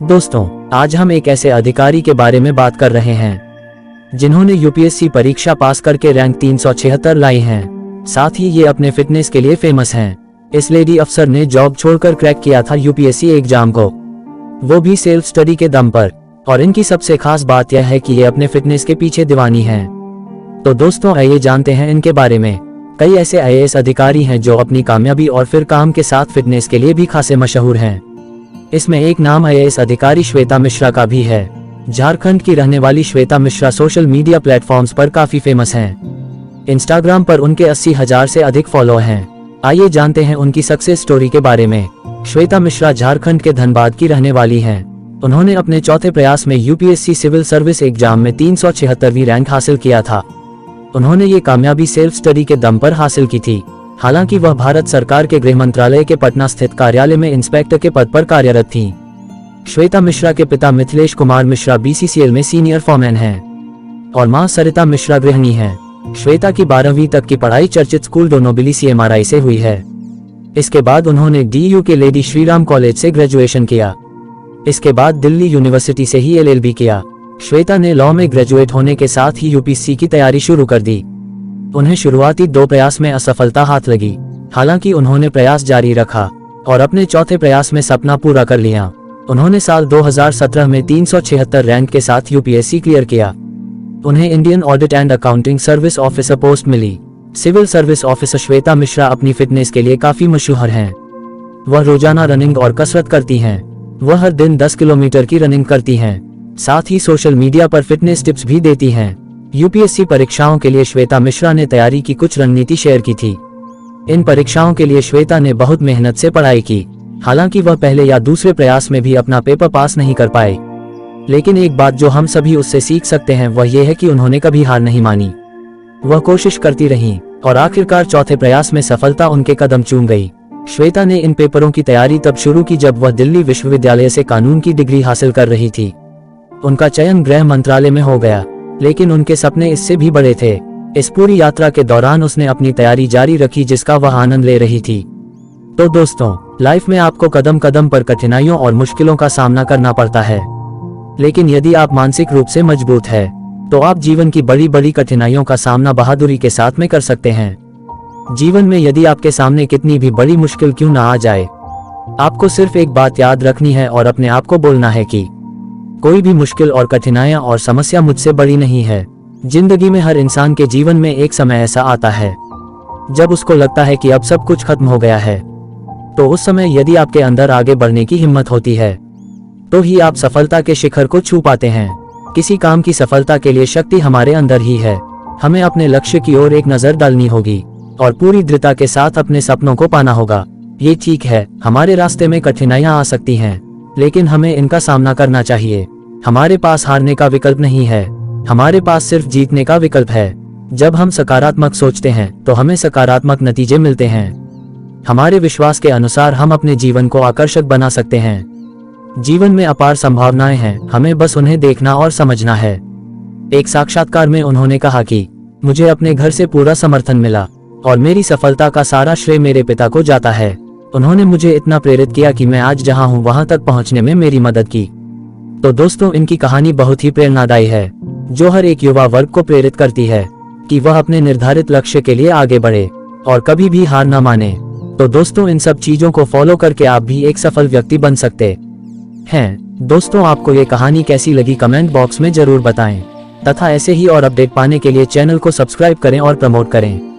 दोस्तों, आज हम एक ऐसे अधिकारी के बारे में बात कर रहे हैं जिन्होंने यूपीएससी परीक्षा पास करके रैंक 376 लाई हैं। साथ ही ये अपने फिटनेस के लिए फेमस हैं। इस लेडी अफसर ने जॉब छोड़कर क्रैक किया था यूपीएससी एग्जाम को, वो भी सेल्फ स्टडी के दम पर। और इनकी सबसे खास बात यह है कि ये अपने फिटनेस के पीछे दीवानी हैं। तो दोस्तों, आइए जानते हैं इनके बारे में। कई ऐसे आईएएस अधिकारी हैं जो अपनी कामयाबी और फिर काम के साथ फिटनेस के लिए भी खासे मशहूर हैं। इसमें एक नाम आईएएस अधिकारी श्वेता मिश्रा का भी है। झारखंड की रहने वाली Shweta Mishra social media platforms पर काफी फेमस हैं। इंस्टाग्राम पर उनके 80,000 से अधिक फॉलोअर हैं। आइए जानते हैं उनकी सक्सेस स्टोरी के बारे में। श्वेता मिश्रा झारखंड के धनबाद की रहने वाली हैं। उन्होंने अपने चौथे प्रयास में यूपीएससी सिविल सर्विस एग्जाम में 376वीं रैंक हासिल किया था। उन्होंने ये कामयाबी सेल्फ स्टडी के दम पर हासिल की थी। हालांकि वह भारत सरकार के गृह मंत्रालय के पटना स्थित कार्यालय में इंस्पेक्टर के पद पर कार्यरत थीं। श्वेता मिश्रा के पिता मिथिलेश कुमार मिश्रा बीसीसीएल में सीनियर फोरमैन हैं और मां सरिता मिश्रा गृहिणी हैं। श्वेता की 12वीं तक की पढ़ाई चर्चित स्कूल डोनोबिली CMRI से हुई है। इसके बाद उन्होंने DU के लेडी श्रीराम कॉलेज से ग्रेजुएशन किया। इसके बाद दिल्ली यूनिवर्सिटी से ही LLB किया। श्वेता ने लॉ में ग्रेजुएट होने के साथ ही यूपीएससी की तैयारी शुरू कर दी। उन्हें शुरुआती 2 प्रयास में असफलता हाथ लगी। हालांकि उन्होंने प्रयास जारी रखा और अपने चौथे प्रयास में सपना पूरा कर लिया। उन्होंने साल 2017 में 376 रैंक के साथ यूपीएससी क्लियर किया। उन्हें Indian audit and accounting service officer post मिली। Civil service officer Shweta Mishra अपनी फिटनेस के लिए काफी मशहूर हैं। वह रोजाना रनिंग और कसरत करती हैं। वह हर दिन 10 किलोमीटर की रनिंग करती हैं। साथ ही सोशल मीडिया पर फिटनेस टिप्स भी देती हैं। यूपीएससी परीक्षाओं के लिए श्वेता मिश्रा ने तैयारी की कुछ रणनीति शेयर की थी। इन परीक्षाओं के लिए श्वेता ने बहुत मेहनत से पढ़ाई की। हालांकि वह पहले या दूसरे प्रयास में भी अपना पेपर पास नहीं कर पाए, लेकिन एक बात जो हम सभी उससे सीख सकते हैं वह यह है कि उन्होंने कभी हार नहीं मानी। वह कोशिश करती रहीं और आखिरकार चौथे प्रयास में सफलता उनके कदम चूम गई। श्वेता ने इन पेपरों की तैयारी तब शुरू की जब वह दिल्ली विश्वविद्यालय से कानून की डिग्री हासिल कर रही थी। उनका चयन गृह मंत्रालय में हो गया, लेकिन उनके सपने इससे भी बड़े थे। इस पूरी यात्रा के दौरान उसने अपनी तैयारी जारी रखी जिसका वह आनंद ले रही थी। तो दोस्तों, लाइफ में आपको कदम कदम पर कठिनाइयों और मुश्किलों का सामना करना पड़ता है, लेकिन यदि आप मानसिक रूप से मजबूत है तो आप जीवन की बड़ी बड़ी कठिनाइयों का सामना बहादुरी के साथ में कर सकते हैं। जीवन में यदि आपके सामने कितनी भी बड़ी मुश्किल क्यों ना आ जाए, आपको सिर्फ एक बात याद रखनी है और अपने आप को बोलना है कि कोई भी मुश्किल और कठिनाइयां और समस्या मुझसे बड़ी नहीं है। जिंदगी में हर इंसान के जीवन में एक समय ऐसा आता है जब उसको लगता है कि अब सब कुछ खत्म हो गया है। तो उस समय यदि आपके अंदर आगे बढ़ने की हिम्मत होती है तो ही आप सफलता के शिखर को छू पाते हैं। किसी काम की सफलता के लिए शक्ति हमारे अंदर ही है। हमें अपने लक्ष्य की ओर एक नजर डालनी होगी और पूरी दृढ़ता के साथ अपने सपनों को पाना होगा। ये ठीक है, हमारे रास्ते में कठिनाइयां आ सकती हैं, लेकिन हमें इनका सामना करना चाहिए। हमारे पास हारने का विकल्प नहीं है, हमारे पास सिर्फ जीतने का विकल्प है। जब हम सकारात्मक सोचते हैं तो हमें सकारात्मक नतीजे मिलते हैं। हमारे विश्वास के अनुसार हम अपने जीवन को आकर्षक बना सकते हैं। जीवन में अपार संभावनाएं हैं, हमें बस उन्हें देखना और समझना है। एक साक्षात्कार में उन्होंने कहा कि मुझे अपने घर से पूरा समर्थन मिला और मेरी सफलता का सारा श्रेय मेरे पिता को जाता है। उन्होंने मुझे इतना प्रेरित किया कि मैं आज जहां हूं वहां तक पहुंचने में मेरी मदद की। तो दोस्तों, इनकी कहानी बहुत ही प्रेरणादायी है जो हर एक युवा वर्ग को प्रेरित करती है कि वह अपने निर्धारित लक्ष्य के लिए आगे बढ़े और कभी भी हार न माने। तो दोस्तों, इन सब चीजों को फॉलो करके आप भी एक सफल व्यक्ति बन सकते हैं। दोस्तों, आपको ये कहानी कैसी लगी कमेंट बॉक्स में जरूर बताएं तथा ऐसे ही और अपडेट पाने के लिए चैनल को सब्सक्राइब करें और प्रमोट करें।